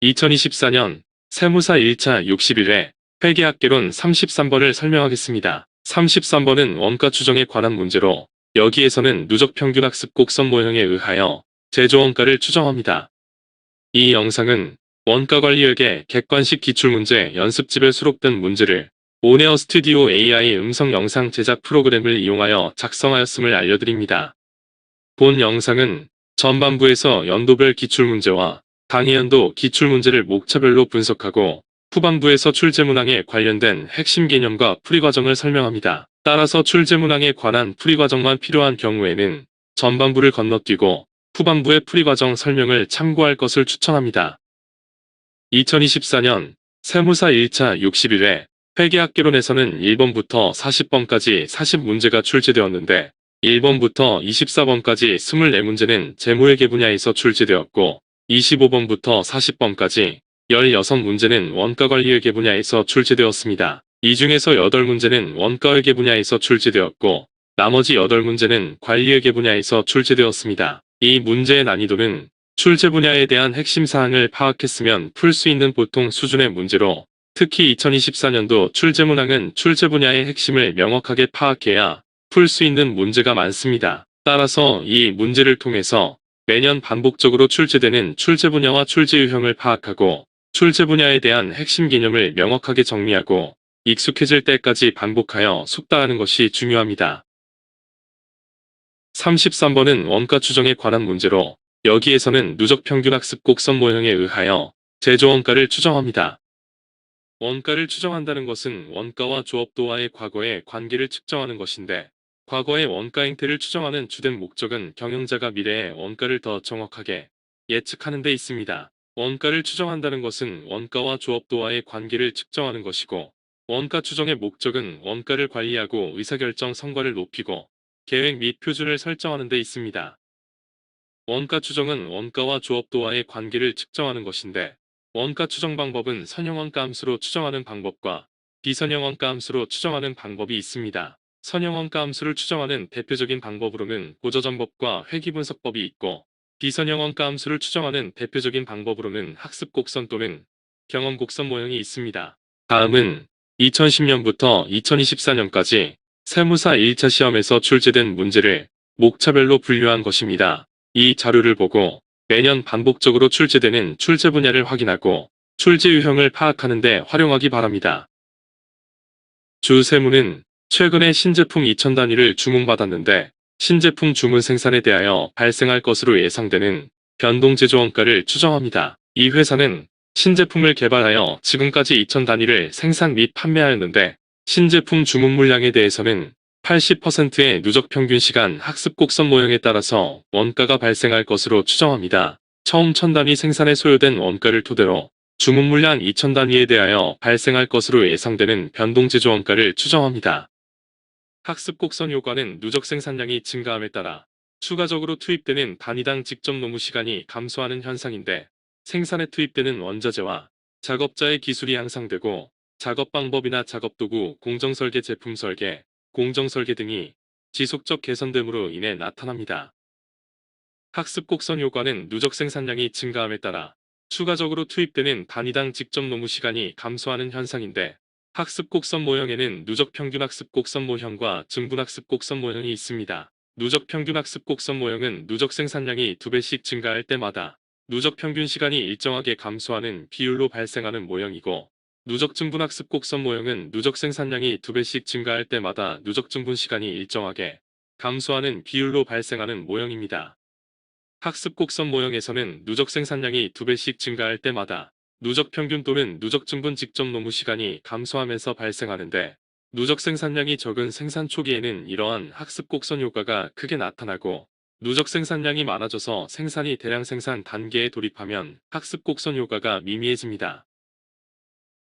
2024년 세무사 1차 61회 회계학개론 33번을 설명하겠습니다. 33번은 원가 추정에 관한 문제로 여기에서는 누적평균학습 곡선 모형에 의하여 제조원가를 추정합니다. 이 영상은 원가관리회계 객관식 기출문제 연습집에 수록된 문제를 오네어 스튜디오 AI 음성 영상 제작 프로그램을 이용하여 작성하였음을 알려드립니다. 본 영상은 전반부에서 연도별 기출문제와 당해연도 기출문제를 목차별로 분석하고 후반부에서 출제문항에 관련된 핵심 개념과 풀이과정을 설명합니다. 따라서 출제문항에 관한 풀이과정만 필요한 경우에는 전반부를 건너뛰고 후반부의 풀이과정 설명을 참고할 것을 추천합니다. 2024년 세무사 1차 61회 회계학개론에서는 1번부터 40번까지 40문제가 출제되었는데 1번부터 24번까지 24문제는 재무회계 분야에서 출제되었고 25번부터 40번까지 16문제는 원가관리회계 분야에서 출제되었습니다. 이 중에서 8문제는 원가회계 분야에서 출제되었고 나머지 8문제는 관리회계 분야에서 출제되었습니다. 이 문제의 난이도는 출제 분야에 대한 핵심 사항을 파악했으면 풀 수 있는 보통 수준의 문제로 특히 2024년도 출제문항은 출제 분야의 핵심을 명확하게 파악해야 풀 수 있는 문제가 많습니다. 따라서 이 문제를 통해서 매년 반복적으로 출제되는 출제 분야와 출제 유형을 파악하고 출제 분야에 대한 핵심 개념을 명확하게 정리하고 익숙해질 때까지 반복하여 숙달하는 것이 중요합니다. 33번은 원가 추정에 관한 문제로 여기에서는 누적평균학습 곡선 모형에 의하여 제조원가를 추정합니다. 원가를 추정한다는 것은 원가와 조업도와의 과거의 관계를 측정하는 것인데 과거의 원가 행태를 추정하는 주된 목적은 경영자가 미래의 원가를 더 정확하게 예측하는 데 있습니다. 원가를 추정한다는 것은 원가와 조업도와의 관계를 측정하는 것이고 원가 추정의 목적은 원가를 관리하고 의사결정 성과를 높이고 계획 및 표준을 설정하는 데 있습니다. 원가 추정은 원가와 조업도와의 관계를 측정하는 것인데 원가 추정 방법은 선형원가 함수로 추정하는 방법과 비선형원가 함수로 추정하는 방법이 있습니다. 선형원가 함수를 추정하는 대표적인 방법으로는 고저점법과 회귀분석법이 있고 비선형원가 함수를 추정하는 대표적인 방법으로는 학습곡선 또는 경험곡선 모형이 있습니다. 다음은 2010년부터 2024년까지 세무사 1차 시험에서 출제된 문제를 목차별로 분류한 것입니다. 이 자료를 보고 매년 반복적으로 출제되는 출제 분야를 확인하고 출제 유형을 파악하는 데 활용하기 바랍니다. 주 세무는 최근에 신제품 2000단위를 주문받았는데 신제품 주문 생산에 대하여 발생할 것으로 예상되는 변동제조원가를 추정합니다. 이 회사는 신제품을 개발하여 지금까지 2000단위를 생산 및 판매하였는데 신제품 주문 물량에 대해서는 80%의 누적평균시간 학습곡선 모형에 따라서 원가가 발생할 것으로 추정합니다. 처음 1000단위 생산에 소요된 원가를 토대로 주문 물량 2000단위에 대하여 발생할 것으로 예상되는 변동제조원가를 추정합니다. 학습곡선 효과는 누적 생산량이 증가함에 따라 추가적으로 투입되는 단위당 직접 노무 시간이 감소하는 현상인데 생산에 투입되는 원자재와 작업자의 기술이 향상되고 작업 방법이나 작업도구, 공정설계, 제품 설계, 공정설계 등이 지속적 개선됨으로 인해 나타납니다. 학습곡선 효과는 누적 생산량이 증가함에 따라 추가적으로 투입되는 단위당 직접 노무 시간이 감소하는 현상인데 학습곡선 모형에는 누적평균학습곡선 모형과 증분학습곡선 모형이 있습니다. 누적평균학습곡선 모형은 누적 생산량이 2배씩 증가할 때마다 누적평균 시간이 일정하게 감소하는 비율로 발생하는 모형이고 누적증분학습곡선 모형은 누적 생산량이 2배씩 증가할 때마다 누적증분 시간이 일정하게 감소하는 비율로 발생하는 모형입니다. 학습곡선 모형에서는 누적 생산량이 2배씩 증가할 때마다 누적평균 또는 누적증분 직접 노무 시간이 감소하면서 발생하는데 누적 생산량이 적은 생산 초기에는 이러한 학습곡선 효과가 크게 나타나고 누적 생산량이 많아져서 생산이 대량 생산 단계에 돌입하면 학습곡선 효과가 미미해집니다.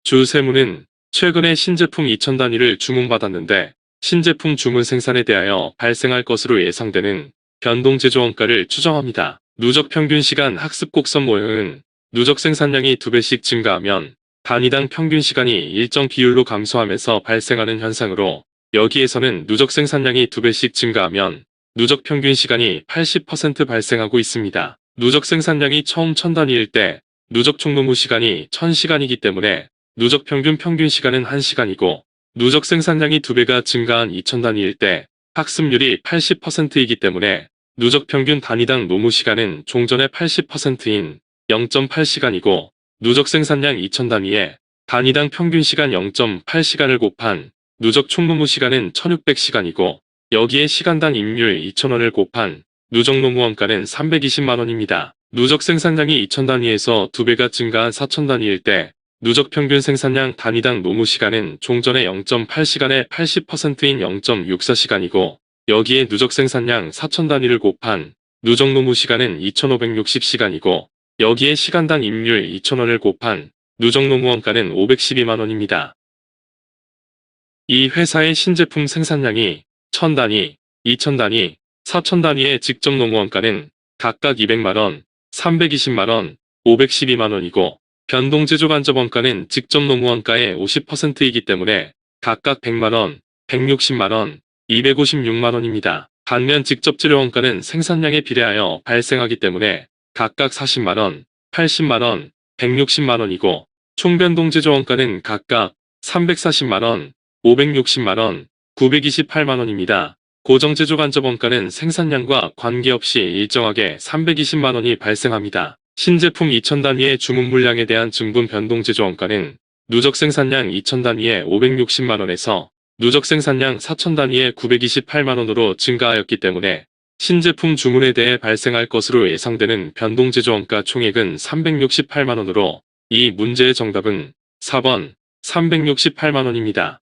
주 세무는 최근에 신제품 2000단위를 주문받았는데 신제품 주문 생산에 대하여 발생할 것으로 예상되는 변동제조원가를 추정합니다. 누적평균시간 학습곡선 모형은 누적 생산량이 2배씩 증가하면 단위당 평균 시간이 일정 비율로 감소하면서 발생하는 현상으로 여기에서는 누적 생산량이 2배씩 증가하면 누적 평균 시간이 80% 발생하고 있습니다. 누적 생산량이 처음 1000단위일 때 누적 총노무 시간이 1000시간이기 때문에 누적 평균 시간은 1시간이고 누적 생산량이 2배가 증가한 2000단위일 때 학습률이 80%이기 때문에 누적 평균 단위당 노무 시간은 종전의 80%인 0.8시간이고 누적 생산량 2000단위에 단위당 평균 시간 0.8시간을 곱한 누적 총노무 시간은 1600시간이고 여기에 시간당 임률 2000원을 곱한 누적 노무 원가는 320만원입니다. 누적 생산량이 2000단위에서 2배가 증가한 4000단위일 때 누적 평균 생산량 단위당 노무 시간은 종전의 0.8시간의 80%인 0.64시간이고 여기에 누적 생산량 4000단위를 곱한 누적 노무 시간은 2560시간이고 여기에 시간당 임률 2000원을 곱한 누적 노무 원가는 512만원입니다. 이 회사의 신제품 생산량이 1000단위, 2000단위, 4000단위의 직접 노무 원가는 각각 200만원, 320만원, 512만원이고 변동제조 간접 원가는 직접 노무 원가의 50%이기 때문에 각각 100만원, 160만원, 256만원입니다. 반면 직접 재료 원가는 생산량에 비례하여 발생하기 때문에 각각 40만원, 80만원, 160만원이고 총 변동제조 원가는 각각 340만원, 560만원, 928만원입니다. 고정제조 간접 원가는 생산량과 관계없이 일정하게 320만원이 발생합니다. 신제품 2000단위의 주문 물량에 대한 증분 변동제조 원가는 누적 생산량 2000단위에 560만원에서 누적 생산량 4000단위에 928만원으로 증가하였기 때문에 신제품 주문에 대해 발생할 것으로 예상되는 변동제조 원가 총액은 368만원으로 이 문제의 정답은 4번 368만원입니다.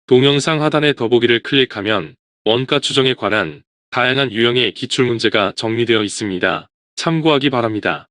동영상 하단의 더보기를 클릭하면 원가 추정에 관한 다양한 유형의 기출문제가 정리되어 있습니다. 참고하기 바랍니다.